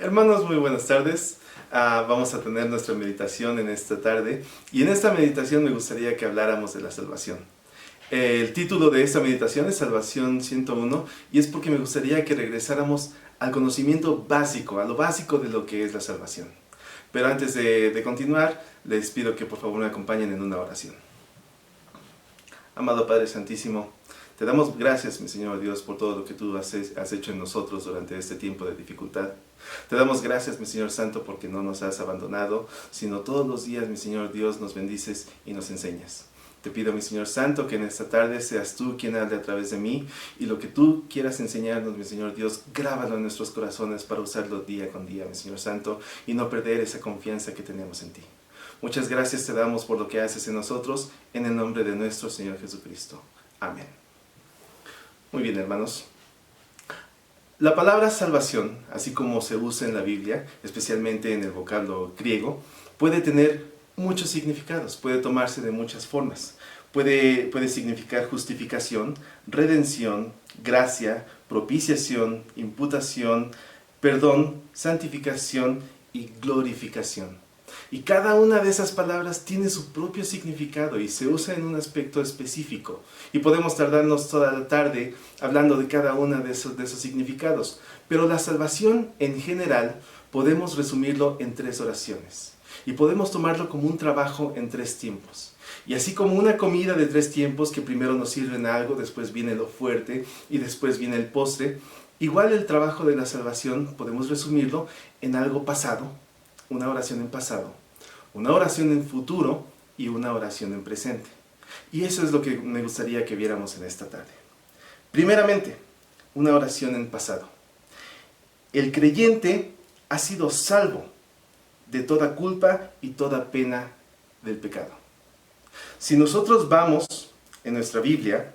Hermanos, muy buenas tardes. Vamos a tener nuestra meditación en esta tarde y en esta meditación me gustaría que habláramos de la salvación. El título de esta meditación es Salvación 101 y es porque me gustaría que regresáramos al conocimiento básico, a lo básico de lo que es la salvación. Pero antes de continuar, les pido que por favor me acompañen en una oración. Amado Padre Santísimo, te damos gracias, mi Señor Dios, por todo lo que tú has hecho en nosotros durante este tiempo de dificultad. Te damos gracias, mi Señor Santo, porque no nos has abandonado, sino todos los días, mi Señor Dios, nos bendices y nos enseñas. Te pido, mi Señor Santo, que en esta tarde seas tú quien hable a través de mí y lo que tú quieras enseñarnos, mi Señor Dios, grábalo en nuestros corazones para usarlo día con día, mi Señor Santo, y no perder esa confianza que tenemos en ti. Muchas gracias te damos por lo que haces en nosotros, en el nombre de nuestro Señor Jesucristo. Amén. Muy bien, hermanos. La palabra salvación, así como se usa en la Biblia, especialmente en el vocablo griego, puede tener muchos significados, puede tomarse de muchas formas. Puede significar justificación, redención, gracia, propiciación, imputación, perdón, santificación y glorificación. Y cada una de esas palabras tiene su propio significado y se usa en un aspecto específico. Y podemos tardarnos toda la tarde hablando de cada uno de esos significados. Pero la salvación en general podemos resumirlo en 3 oraciones. Y podemos tomarlo como un trabajo en 3 tiempos. Y así como una comida de 3 tiempos que primero nos sirven algo, después viene lo fuerte y después viene el postre, igual el trabajo de la salvación podemos resumirlo en algo pasado, una oración en pasado, una oración en futuro y una oración en presente. Y eso es lo que me gustaría que viéramos en esta tarde. Primeramente, una oración en pasado. El creyente ha sido salvo de toda culpa y toda pena del pecado. Si nosotros vamos en nuestra Biblia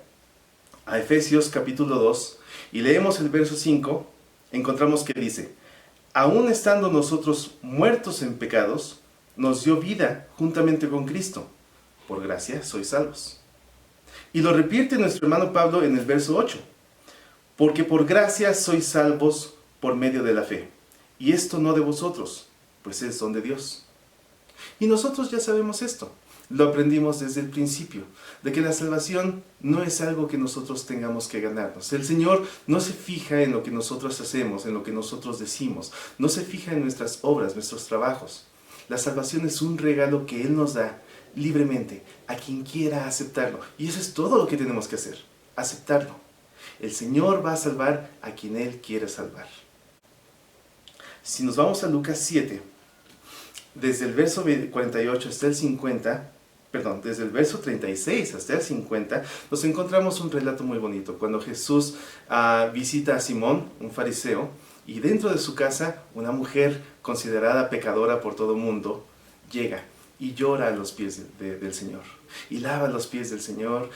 a Efesios capítulo 2 y leemos el verso 5, encontramos que dice: aún estando nosotros muertos en pecados, nos dio vida juntamente con Cristo. Por gracia sois salvos. Y lo repite nuestro hermano Pablo en el verso 8. Porque por gracia sois salvos por medio de la fe. Y esto no de vosotros, pues es don de Dios. Y nosotros ya sabemos esto. Lo aprendimos desde el principio, de que la salvación no es algo que nosotros tengamos que ganarnos. El Señor no se fija en lo que nosotros hacemos, en lo que nosotros decimos, no se fija en nuestras obras, nuestros trabajos. La salvación es un regalo que Él nos da libremente a quien quiera aceptarlo. Y eso es todo lo que tenemos que hacer, aceptarlo. El Señor va a salvar a quien Él quiere salvar. Si nos vamos a Lucas 7, desde el verso 48 hasta el 50, desde el verso 36 hasta el 50, nos encontramos un relato muy bonito. Cuando Jesús visita a Simón, un fariseo, y dentro de su casa, una mujer considerada pecadora por todo el mundo, llega y llora a los pies del Señor. Y lava los pies del Señor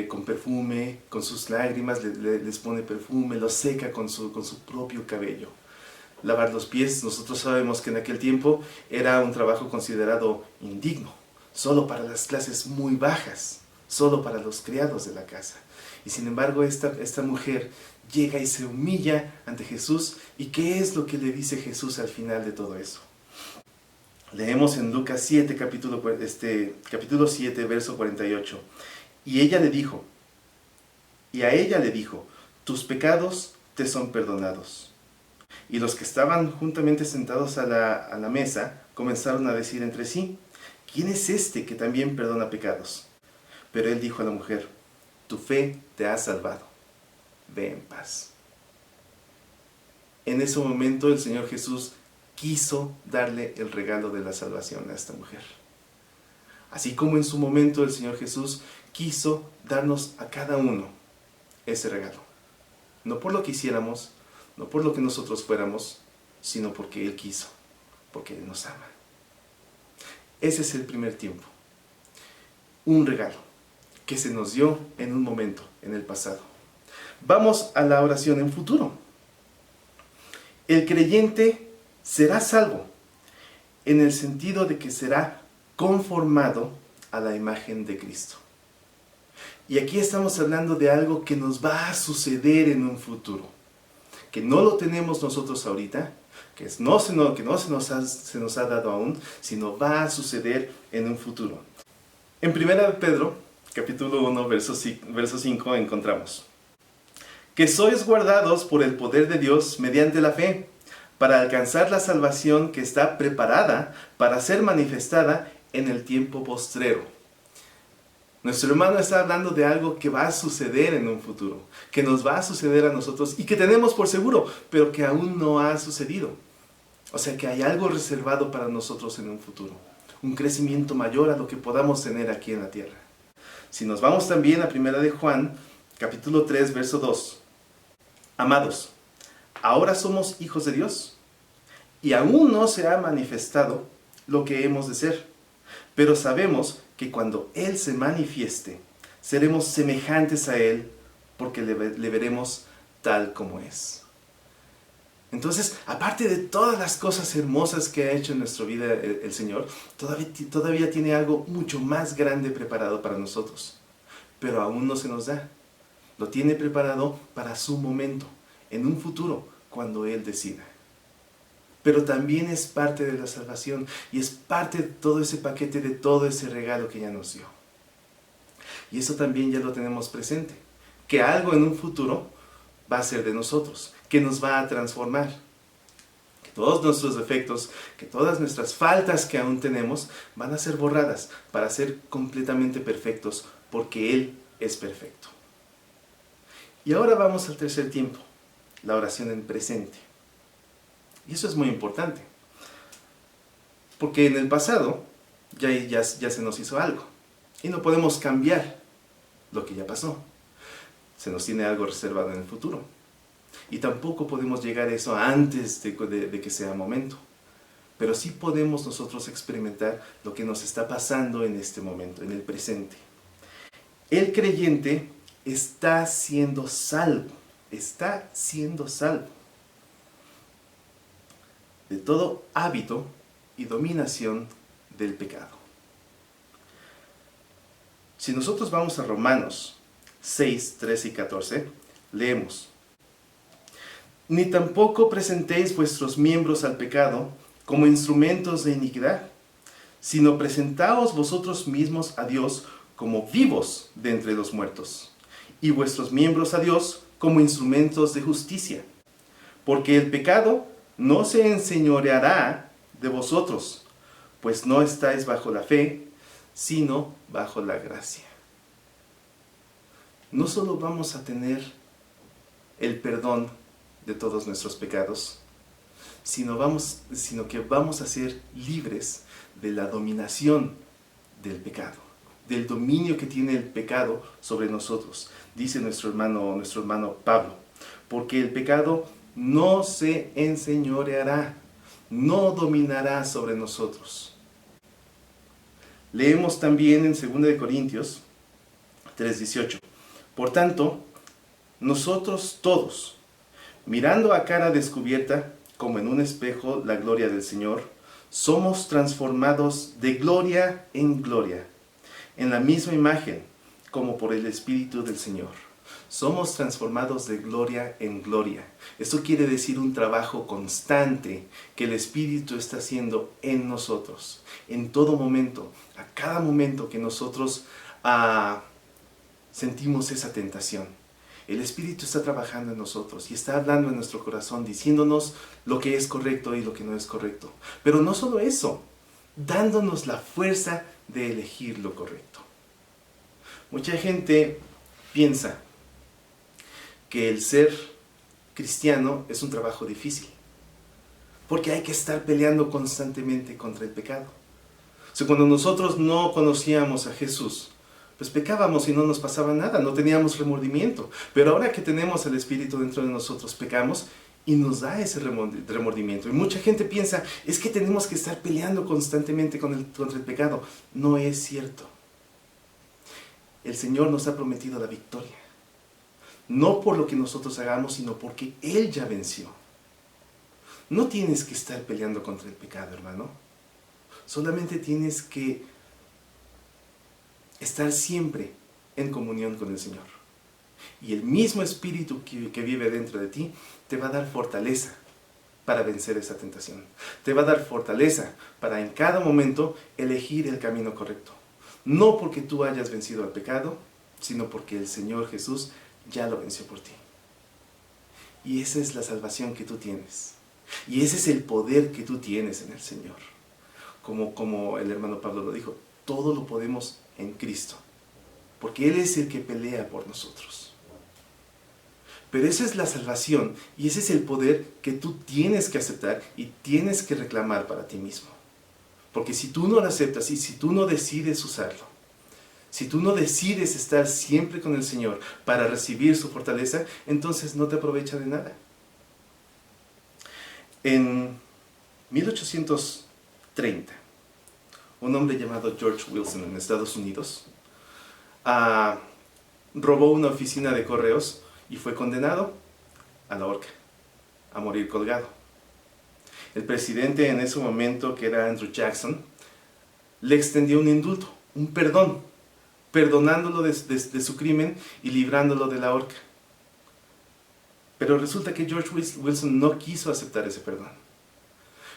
con perfume, con sus lágrimas, les pone perfume, los seca con su propio cabello. Lavar los pies, nosotros sabemos que en aquel tiempo era un trabajo considerado indigno, solo para las clases muy bajas, solo para los criados de la casa. Y sin embargo esta mujer llega y se humilla ante Jesús. ¿Y qué es lo que le dice Jesús al final de todo eso? Leemos en Lucas 7, capítulo 7, verso 48. Y a ella le dijo, tus pecados te son perdonados. Y los que estaban juntamente sentados a la mesa comenzaron a decir entre sí, ¿quién es este que también perdona pecados? Pero él dijo a la mujer, tu fe te ha salvado, ve en paz. En ese momento el Señor Jesús quiso darle el regalo de la salvación a esta mujer. Así como en su momento el Señor Jesús quiso darnos a cada uno ese regalo. No por lo que hiciéramos, no por lo que nosotros fuéramos, sino porque Él quiso, porque Él nos ama. Ese es el primer tiempo. Un regalo que se nos dio en un momento, en el pasado. Vamos a la oración en futuro. El creyente será salvo en el sentido de que será conformado a la imagen de Cristo. Y aquí estamos hablando de algo que nos va a suceder en un futuro, que no lo tenemos nosotros ahorita, que no se nos ha dado aún, sino va a suceder en un futuro. En 1 de Pedro, capítulo 1, verso 5, encontramos: que sois guardados por el poder de Dios mediante la fe, para alcanzar la salvación que está preparada para ser manifestada en el tiempo postrero. Nuestro hermano está hablando de algo que va a suceder en un futuro, que nos va a suceder a nosotros y que tenemos por seguro, pero que aún no ha sucedido. O sea que hay algo reservado para nosotros en un futuro, un crecimiento mayor a lo que podamos tener aquí en la tierra. Si nos vamos también a 1 de Juan, capítulo 3, verso 2. Amados, ahora somos hijos de Dios, y aún no se ha manifestado lo que hemos de ser, pero sabemos que cuando Él se manifieste, seremos semejantes a Él, porque le veremos tal como es. Entonces, aparte de todas las cosas hermosas que ha hecho en nuestra vida el Señor, todavía tiene algo mucho más grande preparado para nosotros, pero aún no se nos da. Lo tiene preparado para su momento, en un futuro, cuando Él decida. Pero también es parte de la salvación y es parte de todo ese paquete, de todo ese regalo que ya nos dio. Y eso también ya lo tenemos presente, que algo en un futuro va a ser de nosotros, que nos va a transformar. Que todos nuestros defectos, que todas nuestras faltas que aún tenemos, van a ser borradas para ser completamente perfectos, porque Él es perfecto. Y ahora vamos al tercer tiempo, la oración en presente. Y eso es muy importante, porque en el pasado ya se nos hizo algo, y no podemos cambiar lo que ya pasó. Se nos tiene algo reservado en el futuro, y tampoco podemos llegar a eso antes de que sea momento. Pero sí podemos nosotros experimentar lo que nos está pasando en este momento, en el presente. El creyente está siendo salvo de todo hábito y dominación del pecado. Si nosotros vamos a Romanos 6, 13 y 14, leemos: ni tampoco presentéis vuestros miembros al pecado como instrumentos de iniquidad, sino presentaos vosotros mismos a Dios como vivos de entre los muertos, y vuestros miembros a Dios como instrumentos de justicia. Porque el pecado no se enseñoreará de vosotros, pues no estáis bajo la fe, sino bajo la gracia. No solo vamos a tener el perdón de todos nuestros pecados, sino que vamos a ser libres de la dominación del pecado, del dominio que tiene el pecado sobre nosotros. Dice nuestro hermano Pablo: porque el pecado no se enseñoreará, no dominará sobre nosotros. Leemos también en 2 de Corintios 3:18: por tanto, nosotros todos, mirando a cara descubierta, como en un espejo, la gloria del Señor, somos transformados de gloria en gloria, en la misma imagen, como por el Espíritu del Señor. Somos transformados de gloria en gloria. Esto quiere decir un trabajo constante que el Espíritu está haciendo en nosotros, en todo momento, a cada momento que nosotros sentimos esa tentación. El Espíritu está trabajando en nosotros y está hablando en nuestro corazón, diciéndonos lo que es correcto y lo que no es correcto. Pero no solo eso, dándonos la fuerza de elegir lo correcto. Mucha gente piensa que el ser cristiano es un trabajo difícil, porque hay que estar peleando constantemente contra el pecado. O sea, cuando nosotros no conocíamos a Jesús, pues pecábamos y no nos pasaba nada, no teníamos remordimiento. Pero ahora que tenemos el Espíritu dentro de nosotros, pecamos y nos da ese remordimiento. Y mucha gente piensa, es que tenemos que estar peleando constantemente contra el pecado. No es cierto. El Señor nos ha prometido la victoria. No por lo que nosotros hagamos, sino porque Él ya venció. No tienes que estar peleando contra el pecado, hermano. Solamente tienes que estar siempre en comunión con el Señor. Y el mismo Espíritu que vive dentro de ti te va a dar fortaleza para vencer esa tentación. Te va a dar fortaleza para en cada momento elegir el camino correcto. No porque tú hayas vencido al pecado, sino porque el Señor Jesús ya lo venció por ti. Y esa es la salvación que tú tienes. Y ese es el poder que tú tienes en el Señor. Como el hermano Pablo lo dijo, todo lo podemos en Cristo. Porque Él es el que pelea por nosotros. Pero esa es la salvación y ese es el poder que tú tienes que aceptar y tienes que reclamar para ti mismo. Porque si tú no lo aceptas y si tú no decides usarlo, si tú no decides estar siempre con el Señor para recibir su fortaleza, entonces no te aprovecha de nada. En 1830, un hombre llamado George Wilson en Estados Unidos robó una oficina de correos y fue condenado a la horca, a morir colgado. El presidente en ese momento, que era Andrew Jackson, le extendió un indulto, un perdón, perdonándolo de su crimen y librándolo de la horca. Pero resulta que George Wilson no quiso aceptar ese perdón.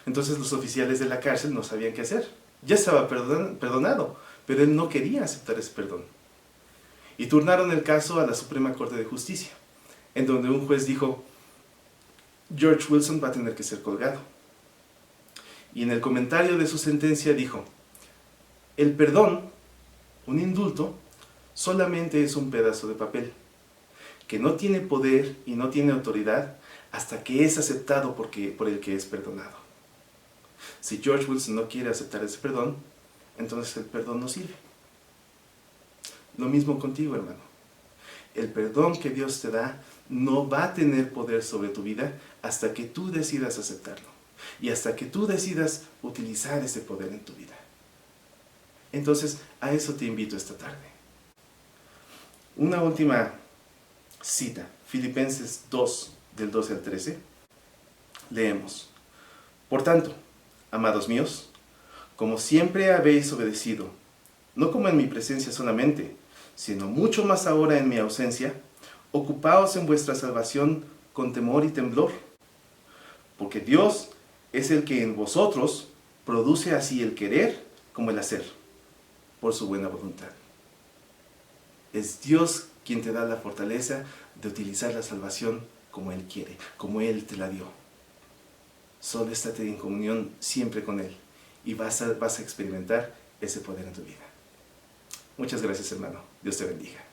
Entonces los oficiales de la cárcel no sabían qué hacer. Ya estaba perdonado, pero él no quería aceptar ese perdón. Y turnaron el caso a la Suprema Corte de Justicia, en donde un juez dijo, George Wilson va a tener que ser colgado. Y en el comentario de su sentencia dijo, el perdón, un indulto, solamente es un pedazo de papel, que no tiene poder y no tiene autoridad hasta que es aceptado por el que es perdonado. Si George Wilson no quiere aceptar ese perdón, entonces el perdón no sirve. Lo mismo contigo, hermano. El perdón que Dios te da no va a tener poder sobre tu vida hasta que tú decidas aceptarlo y hasta que tú decidas utilizar ese poder en tu vida. Entonces, a eso te invito esta tarde. Una última cita, Filipenses 2, del 12 al 13. Leemos: Por tanto, amados míos, como siempre habéis obedecido, no como en mi presencia solamente, sino mucho más ahora en mi ausencia, ocupaos en vuestra salvación con temor y temblor, porque Dios es el que en vosotros produce así el querer como el hacer, por su buena voluntad. Es Dios quien te da la fortaleza de utilizar la salvación como Él quiere, como Él te la dio. Solo estate en comunión siempre con Él y vas a experimentar ese poder en tu vida. Muchas gracias, hermano. Dios te bendiga.